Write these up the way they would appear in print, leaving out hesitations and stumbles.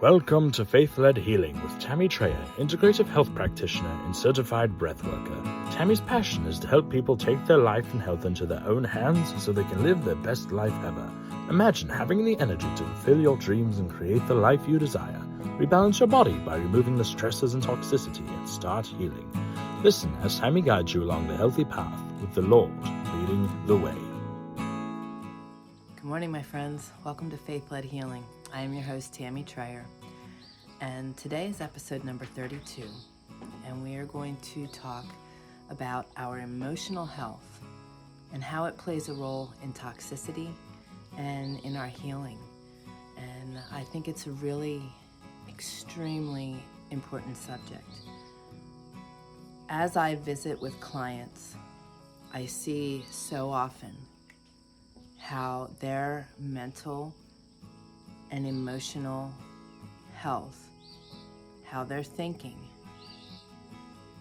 Welcome to Faith-Led Healing with Tammy Trayer, Integrative Health Practitioner and Certified Breathworker. Tammy's passion is to help people take their life and health into their own hands so they can live their best life ever. Imagine having the energy to fulfill your dreams and create the life you desire. Rebalance your body by removing the stresses and toxicity and start healing. Listen as Tammy guides you along the healthy path with the Lord leading the way. Good morning, my friends. Welcome to Faith-Led Healing. I am your host, Tammy Trayer, and today is episode number 32, and we are going to talk about our emotional health and how it plays a role in toxicity and in our healing. And I think it's a really extremely important subject. As I visit with clients, I see so often how their mental and emotional health, how they're thinking,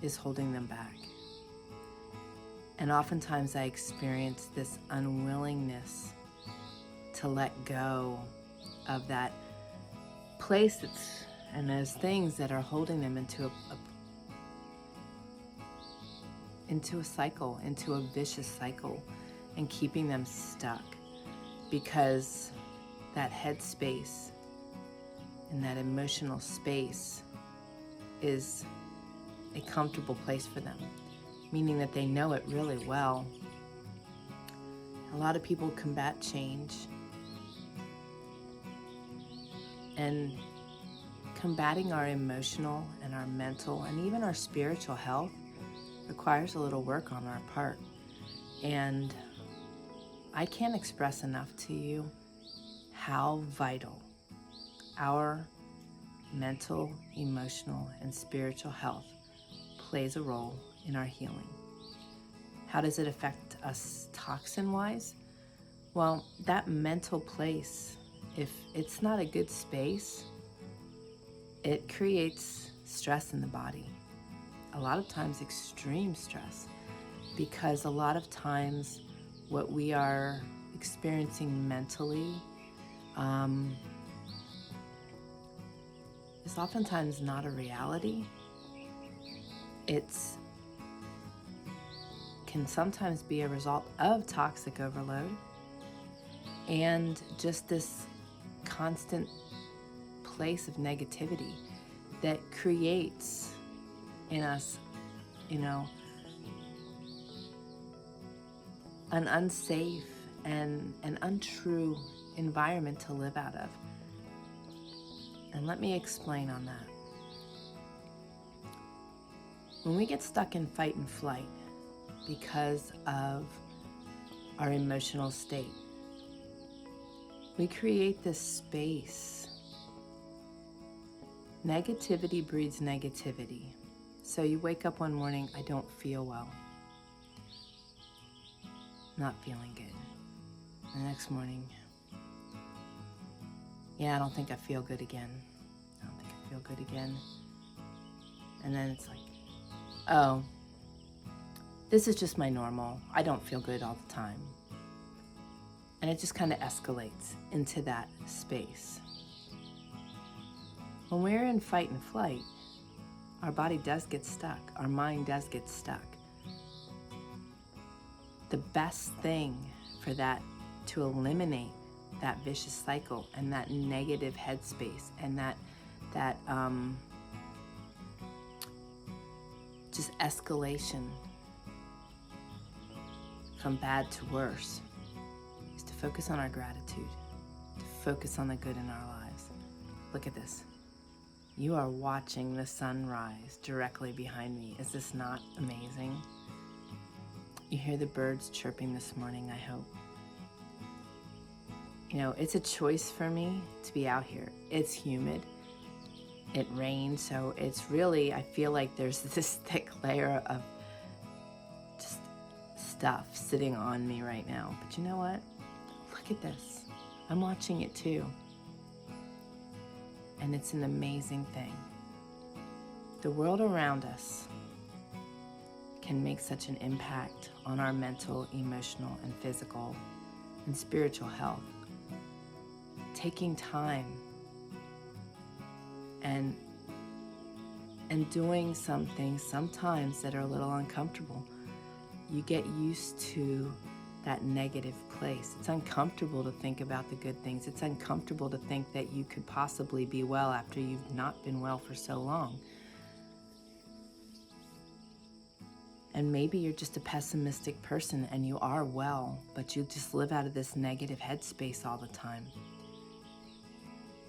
is holding them back. And oftentimes I experience this unwillingness to let go of that place and those things that are holding them into a cycle, into a vicious cycle, and keeping them stuck, because that head space and that emotional space is a comfortable place for them, meaning that they know it really well. A lot of people combat change, and combating our emotional and our mental and even our spiritual health requires a little work on our part. And I can't express enough to you how vital our mental, emotional, and spiritual health plays a role in our healing. How does it affect us toxin-wise? Well, that mental place, if it's not a good space, it creates stress in the body. A lot of times extreme stress, because a lot of times what we are experiencing mentally is oftentimes not a reality. Can sometimes be a result of toxic overload and just this constant place of negativity that creates in us, an unsafe and an untrue environment to live out of. And let me explain on that. When we get stuck in fight and flight because of our emotional state, we create this space. Negativity breeds negativity. So you wake up one morning, I don't feel well. Not feeling good. The next morning, I don't think I feel good again. And then it's like, oh, this is just my normal. I don't feel good all the time. And it just kind of escalates into that space. When we're in fight and flight, our body does get stuck. Our mind does get stuck. The best thing for that, to eliminate that vicious cycle and that negative headspace and that just escalation from bad to worse, is to focus on our gratitude, to focus on the good in our lives. Look at this. You are watching the sun rise directly behind me. Is this not amazing? You hear the birds chirping this morning, I hope. It's a choice for me to be out here. It's humid. It rains, so it's really, I feel like there's this thick layer of just stuff sitting on me right now. But you know what? Look at this. I'm watching it too. And it's an amazing thing. The world around us can make such an impact on our mental, emotional, and physical and spiritual health. Taking time and doing some things sometimes that are a little uncomfortable. You get used to that negative place. It's uncomfortable to think about the good things. It's uncomfortable to think that you could possibly be well after you've not been well for so long. And maybe you're just a pessimistic person and you are well, but you just live out of this negative headspace all the time.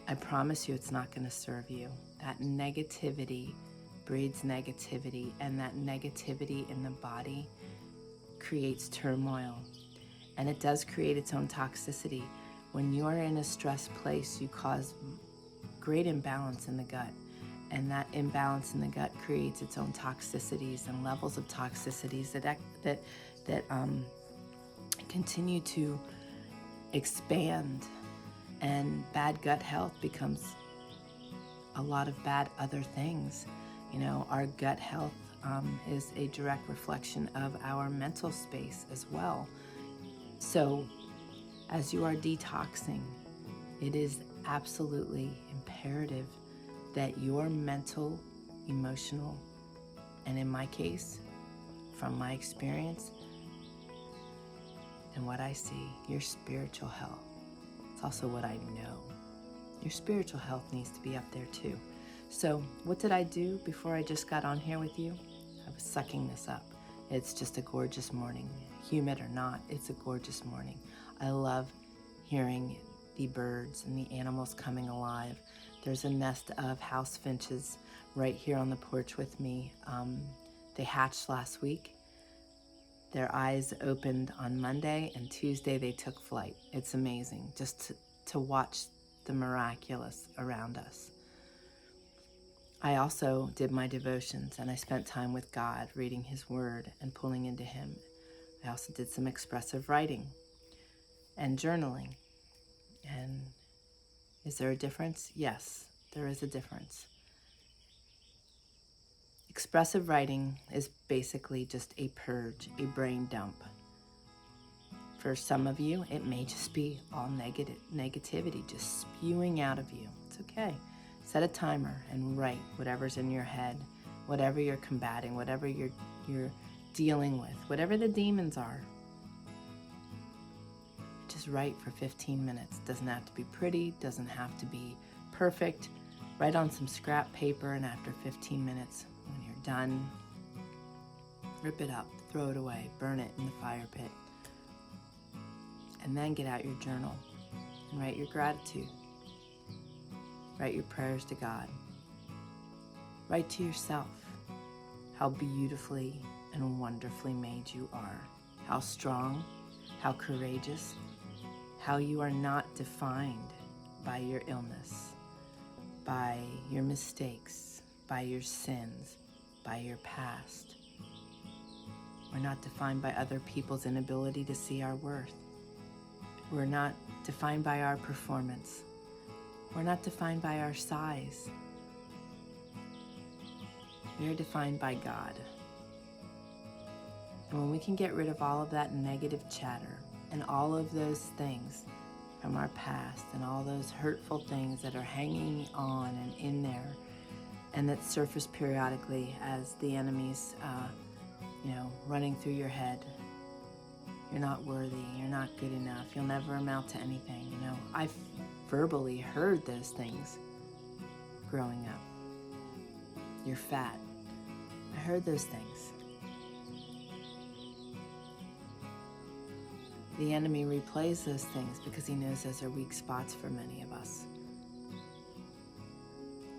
I promise you it's not going to serve you. That negativity breeds negativity, and that negativity in the body creates turmoil. And it does create its own toxicity. When you are in a stressed place, you cause great imbalance in the gut. And that imbalance in the gut creates its own toxicities and levels of toxicities that continue to expand. And bad gut health becomes a lot of bad other things. You know, our gut health is a direct reflection of our mental space as well. So as you are detoxing, it is absolutely imperative that your mental, emotional, and in my case, from my experience and what I see, your spiritual health. It's also what I know. Your spiritual health needs to be up there too. So what did I do before I just got on here with you? I was sucking this up. It's just a gorgeous morning. Humid or not, it's a gorgeous morning. I love hearing the birds and the animals coming alive. There's a nest of house finches right here on the porch with me. They hatched last week. Their eyes opened on Monday, and Tuesday they took flight. It's amazing just to watch the miraculous around us. I also did my devotions, and I spent time with God reading His Word and pulling into Him. I also did some expressive writing and journaling. And is there a difference? Yes, there is a difference. Expressive writing is basically just a purge, a brain dump. For some of you, it may just be all negativity, just spewing out of you. It's okay. Set a timer and write whatever's in your head, whatever you're combating, whatever you're dealing with, whatever the demons are. Just write for 15 minutes. Doesn't have to be pretty, doesn't have to be perfect. Write on some scrap paper, and after 15 minutes, when you're done, rip it up, throw it away, burn it in the fire pit. And then get out your journal and write your gratitude. Write your prayers to God. Write to yourself how beautifully and wonderfully made you are, how strong, how courageous, how you are not defined by your illness, by your mistakes, by your sins, by your past. We're not defined by other people's inability to see our worth. We're not defined by our performance. We're not defined by our size. We are defined by God. And when we can get rid of all of that negative chatter and all of those things from our past and all those hurtful things that are hanging on and in there and that surface periodically as the enemy's, running through your head. You're not worthy, you're not good enough, you'll never amount to anything, I've verbally heard those things growing up. You're fat. I heard those things. The enemy replays those things because he knows those are weak spots for many of us.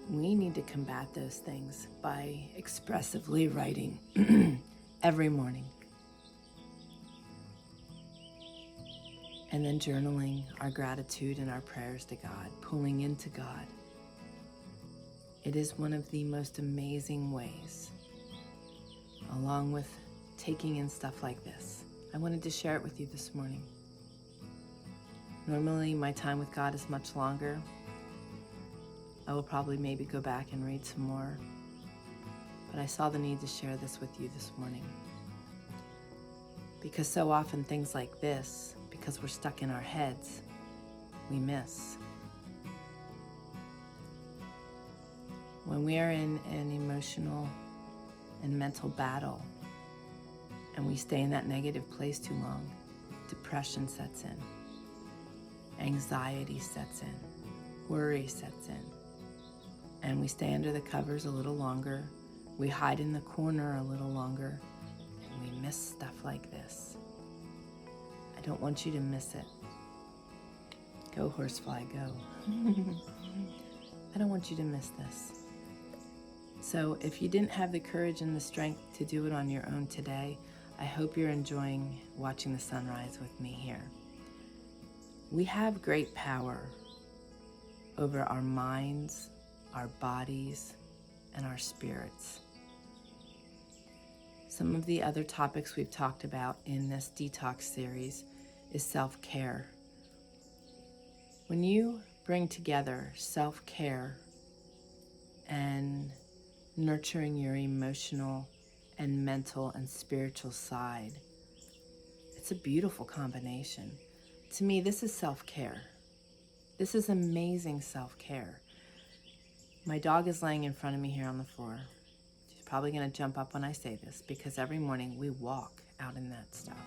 We need to combat those things by expressively writing every morning. And then journaling our gratitude and our prayers to God, pulling into God. It is one of the most amazing ways, along with taking in stuff like this. I wanted to share it with you this morning. Normally, my time with God is much longer. I will probably maybe go back and read some more, but I saw the need to share this with you this morning. Because so often things like this, because we're stuck in our heads, we miss. When we are in an emotional and mental battle and we stay in that negative place too long, depression sets in, anxiety sets in, worry sets in, and we stay under the covers a little longer, we hide in the corner a little longer, and we miss stuff like this. I don't want you to miss it. Go, horsefly, go. I don't want you to miss this. So if you didn't have the courage and the strength to do it on your own today, I hope you're enjoying watching the sunrise with me here. We have great power over our minds, our bodies, and our spirits. Some of the other topics we've talked about in this Detox series is self-care. When you bring together self-care and nurturing your emotional and mental and spiritual side, it's a beautiful combination. To me, this is self-care. This is amazing self-care. My dog is laying in front of me here on the floor. She's probably going to jump up when I say this because every morning we walk out in that stuff.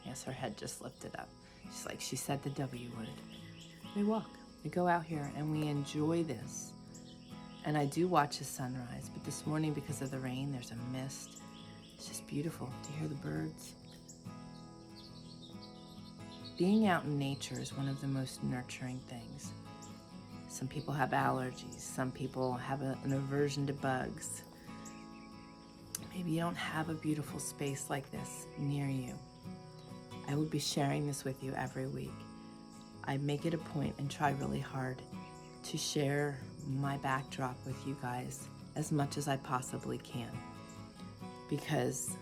Yes, her head just lifted up. She's like, she said the W word. We walk. We go out here and we enjoy this. And I do watch the sunrise, but this morning because of the rain, there's a mist. It's just beautiful. Do you hear the birds? Being out in nature is one of the most nurturing things. Some people have allergies. Some people have an aversion to bugs. Maybe you don't have a beautiful space like this near you. I will be sharing this with you every week. I make it a point and try really hard to share my backdrop with you guys as much as I possibly can, because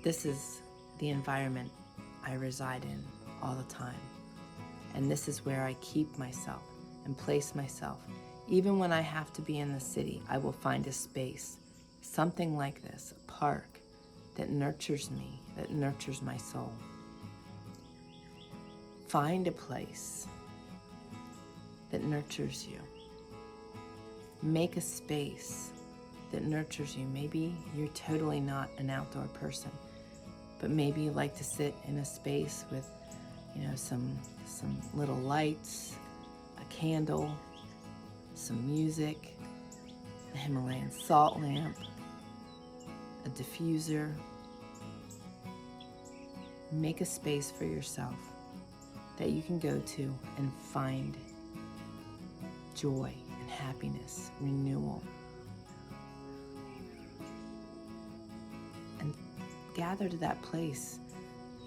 this is the environment I reside in all the time. And this is where I keep myself and place myself. Even when I have to be in the city, I will find a space, something like this, a park that nurtures me, that nurtures my soul. Find a place that nurtures you. Make a space that nurtures you. Maybe you're totally not an outdoor person, but maybe you like to sit in a space with, some little lights, a candle, some music, a Himalayan salt lamp, a diffuser. Make a space for yourself that you can go to and find joy and happiness, renewal. And gather to that place.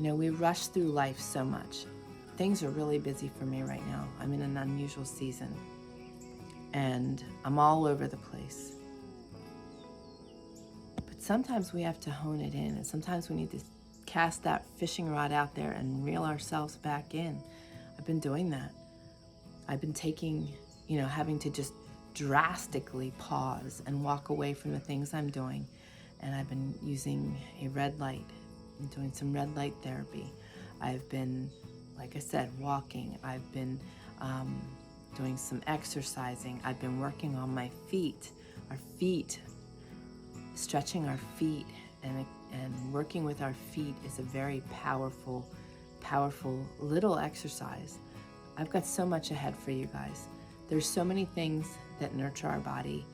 We rush through life so much. Things are really busy for me right now. I'm in an unusual season and I'm all over the place. But sometimes we have to hone it in, and sometimes we need to cast that fishing rod out there and reel ourselves back in. I've been doing that. I've been taking, having to just drastically pause and walk away from the things I'm doing. And I've been using a red light and doing some red light therapy. I've been, like I said, walking. I've been doing some exercising. I've been working on my feet, our feet, stretching our feet, and working with our feet is a very powerful little exercise. I've got so much ahead for you guys. There's so many things that nurture our body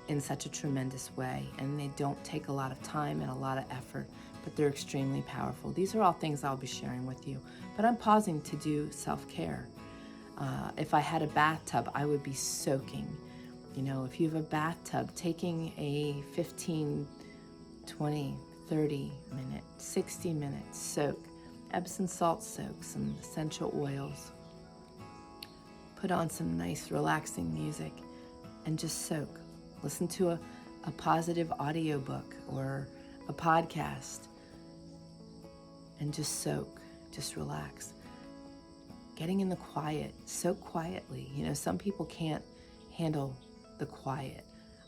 in such a tremendous way, and they don't take a lot of time and a lot of effort, but they're extremely powerful. These are all things I'll be sharing with you, but I'm pausing to do self-care. If I had a bathtub, I would be soaking. If you have a bathtub, taking a 15, 20, 30 minute, 60 minute soak, Epsom salt soak, some essential oils, put on some nice relaxing music and just soak. Listen to a positive audiobook or a podcast and just soak, just relax. Getting in the quiet, soak quietly. Some people can't handle the quiet.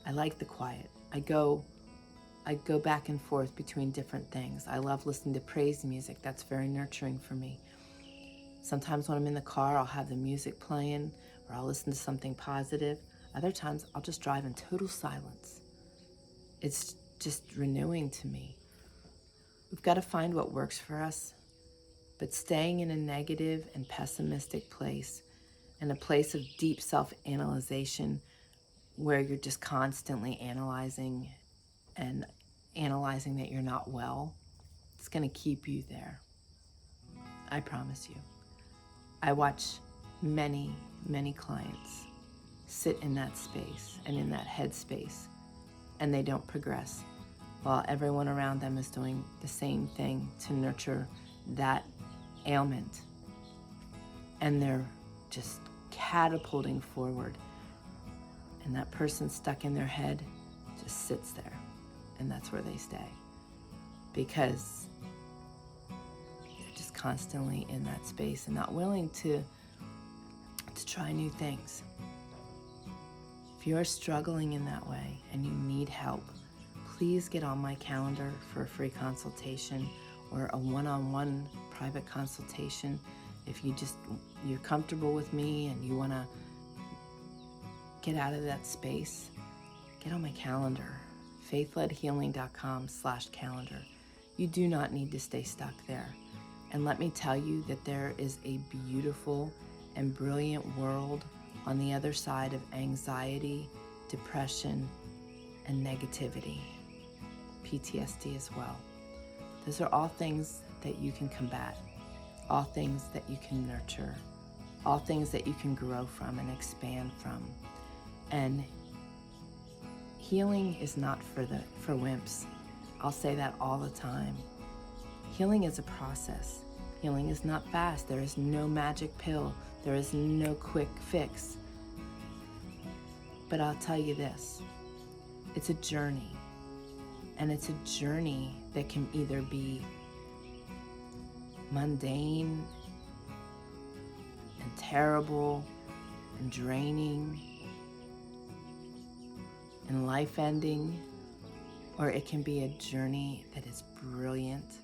I like the quiet. I go back and forth between different things. I love listening to praise music. That's very nurturing for me. Sometimes when I'm in the car, I'll have the music playing, or I'll listen to something positive. Other times I'll just drive in total silence. It's just renewing to me. We've got to find what works for us, but staying in a negative and pessimistic place, in a place of deep self-analyzation where you're just constantly analyzing that you're not well, it's going to keep you there. I promise you. I watch many, many clients sit in that space and in that headspace, and they don't progress, while everyone around them is doing the same thing to nurture that ailment. And they're just catapulting forward. And that person stuck in their head just sits there, and that's where they stay. Because they're just constantly in that space and not willing to try new things. If you're struggling in that way and you need help, please get on my calendar for a free consultation or a one-on-one private consultation. If you're comfortable with me and you want to get out of that space, get on my calendar, faithledhealing.com/calendar. You do not need to stay stuck there. And let me tell you that there is a beautiful and brilliant world on the other side of anxiety, depression, and negativity, PTSD as well. Those are all things that you can combat, all things that you can nurture, all things that you can grow from and expand from. And healing is not for wimps. I'll say that all the time. Healing is a process. Healing is not fast. There is no magic pill. There is no quick fix. But I'll tell you this, it's a journey. And it's a journey that can either be mundane and terrible and draining and life-ending, or it can be a journey that is brilliant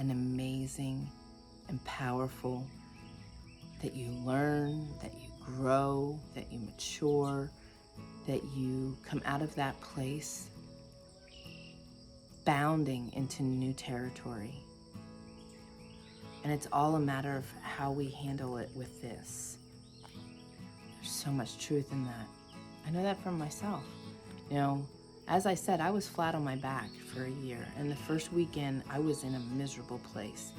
and amazing and powerful, that you learn, that you grow, that you mature, that you come out of that place bounding into new territory. And it's all a matter of how we handle it with this. There's so much truth in that. I know that from myself. You know, as I said, I was flat on my back for a year, and the first weekend I was in a miserable place.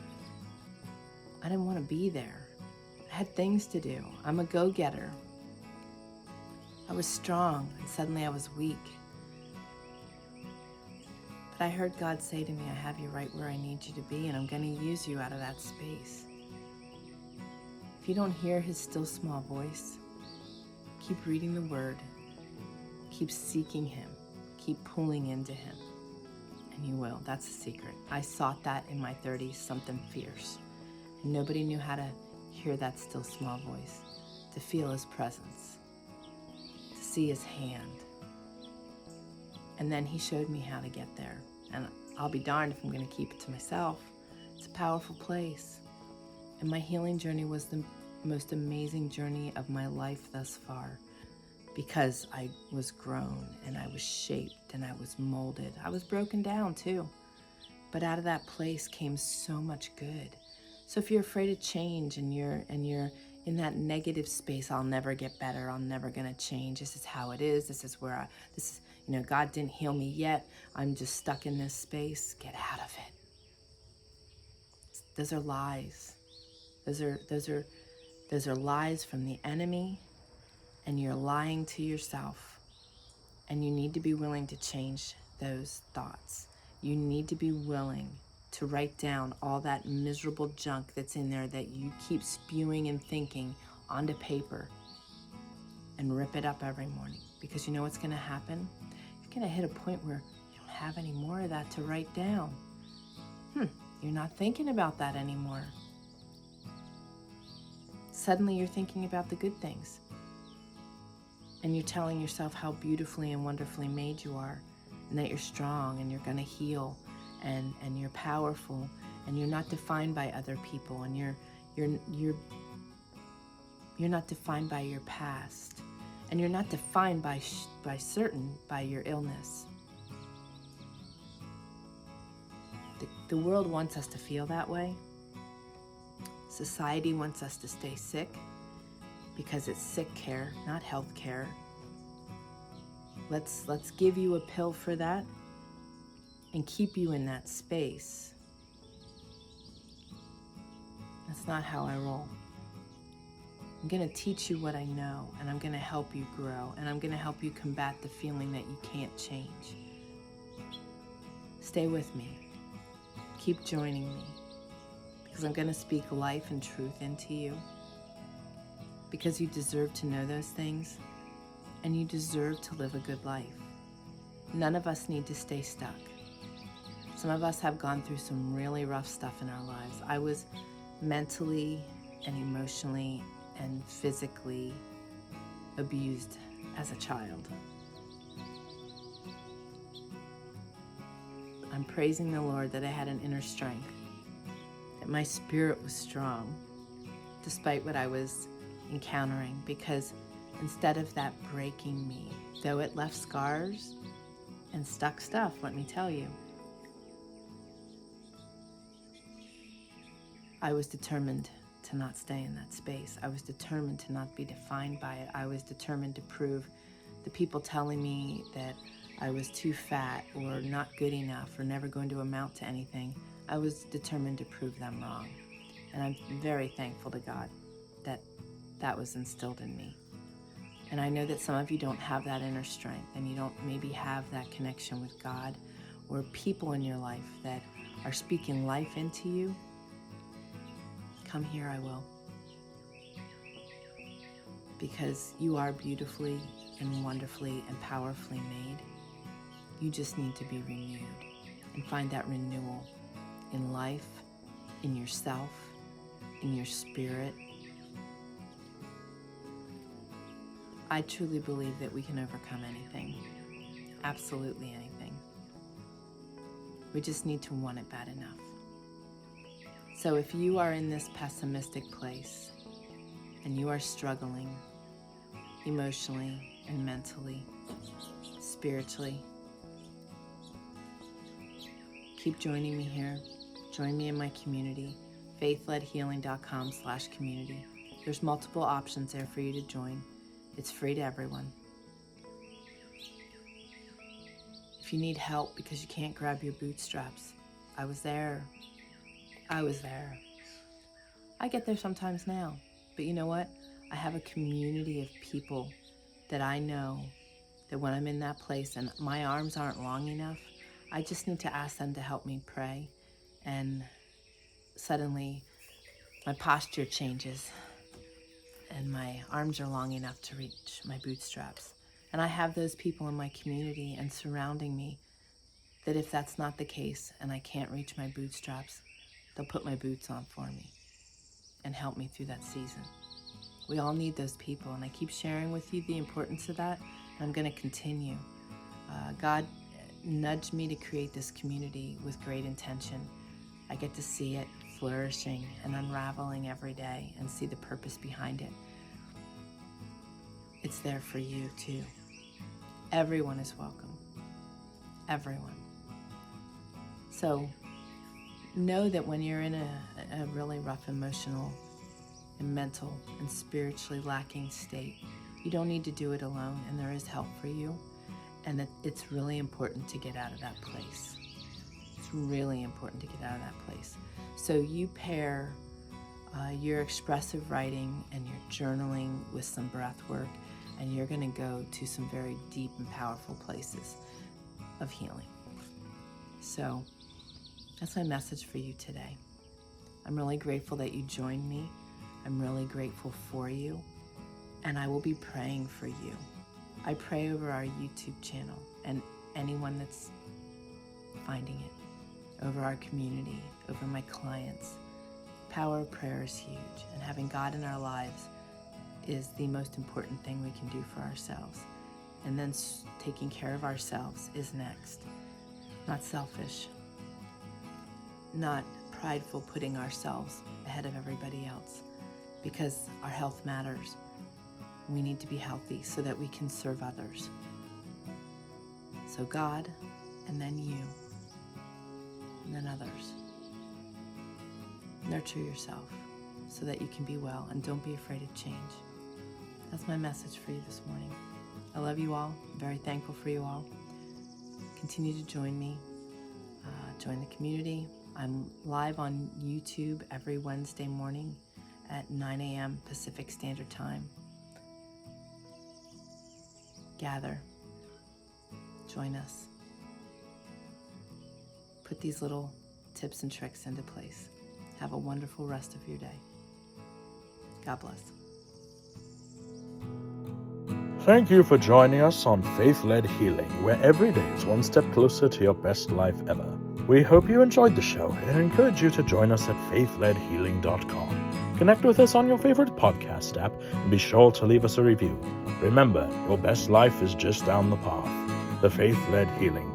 I didn't want to be there. I had things to do. I'm a go-getter. I was strong, and suddenly I was weak. But I heard God say to me, I have you right where I need you to be, and I'm going to use you out of that space. If you don't hear his still small voice, keep reading the word, keep seeking him, keep pulling into him, and you will. That's the secret. I sought that in my 30s, something fierce. And nobody knew how to hear that still small voice, to feel his presence, to see his hand. And then he showed me how to get there. And I'll be darned if I'm going to keep it to myself. It's a powerful place. And my healing journey was the most amazing journey of my life thus far, because I was grown and I was shaped and I was molded. I was broken down too. But out of that place came so much good. So if you're afraid of change and you're in that negative space, I'll never get better, I'm never gonna change, this is how it is, this is God didn't heal me yet, I'm just stuck in this space, get out of it. Those are lies. Those are lies from the enemy, and you're lying to yourself. And you need to be willing to change those thoughts. You need to be willing to write down all that miserable junk that's in there that you keep spewing and thinking onto paper, and rip it up every morning. Because you know what's going to happen? You're going to hit a point where you don't have any more of that to write down. You're not thinking about that anymore. Suddenly you're thinking about the good things. And you're telling yourself how beautifully and wonderfully made you are, and that you're strong and you're going to heal, and you're powerful, and you're not defined by other people, and you're not defined by your past. And you're not defined by your illness. The world wants us to feel that way. Society wants us to stay sick because it's sick care, not health care. Let's give you a pill for that and keep you in that space. That's not how I roll. I'm going to teach you what I know, and I'm going to help you grow, and I'm going to help you combat the feeling that you can't change. Stay with me. Keep joining me, because I'm going to speak life and truth into you, because you deserve to know those things, and you deserve to live a good life. None of us need to stay stuck. Some of us have gone through some really rough stuff in our lives. I was mentally and emotionally and physically abused as a child. I'm praising the Lord that I had an inner strength, that my spirit was strong despite what I was encountering, because instead of that breaking me, though it left scars and stuck stuff, let me tell you, I was determined to not stay in that space. I was determined to not be defined by it. I was determined to prove the people telling me that I was too fat or not good enough or never going to amount to anything. I was determined to prove them wrong. And I'm very thankful to God that that was instilled in me. And I know that some of you don't have that inner strength, and you don't maybe have that connection with God or people in your life that are speaking life into you. Come here, I will. Because you are beautifully and wonderfully and powerfully made. You just need to be renewed and find that renewal in life, in yourself, in your spirit. I truly believe that we can overcome anything, absolutely anything. We just need to want it bad enough. So if you are in this pessimistic place and you are struggling emotionally and mentally, spiritually, keep joining me here. Join me in my community, faithledhealing.com/community. There's multiple options there for you to join. It's free to everyone. If you need help because you can't grab your bootstraps, I was there. I get there sometimes now, but you know what? I have a community of people that I know that when I'm in that place and my arms aren't long enough, I just need to ask them to help me pray, and suddenly my posture changes and my arms are long enough to reach my bootstraps. And I have those people in my community and surrounding me that if that's not the case and I can't reach my bootstraps, they'll put my boots on for me and help me through that season. We all need those people, and I keep sharing with you the importance of that, and I'm going to continue. God nudged me to create this community with great intention. I get to see it flourishing and unraveling every day and see the purpose behind it. It's there for you too. Everyone is welcome. Everyone. So know that when you're in a really rough emotional and mental and spiritually lacking state, you don't need to do it alone, and there is help for you, and that it's really important to get out of that place. It's really important to get out of that place. So you pair your expressive writing and your journaling with some breath work, and you're going to go to some very deep and powerful places of healing. So that's my message for you today. I'm really grateful that you joined me. I'm really grateful for you, and I will be praying for you. I pray over our YouTube channel and anyone that's finding it, over our community, over my clients. Power of prayer is huge, and having God in our lives is the most important thing we can do for ourselves. And then taking care of ourselves is next. Not selfish, not prideful, putting ourselves ahead of everybody else, because our health matters. We need to be healthy so that we can serve others. So God, and then you, and then others. Nurture yourself so that you can be well, and don't be afraid of change. That's my message for you this morning. I love you all. I'm very thankful for you all. Continue to join me. Join the community. I'm live on YouTube every Wednesday morning at 9 a.m. Pacific Standard Time. Gather. Join us. Put these little tips and tricks into place. Have a wonderful rest of your day. God bless. Thank you for joining us on Faith-Led Healing, where every day is one step closer to your best life ever. We hope you enjoyed the show and encourage you to join us at faithledhealing.com. Connect with us on your favorite podcast app and be sure to leave us a review. Remember, your best life is just down the path. The Faith-Led Healing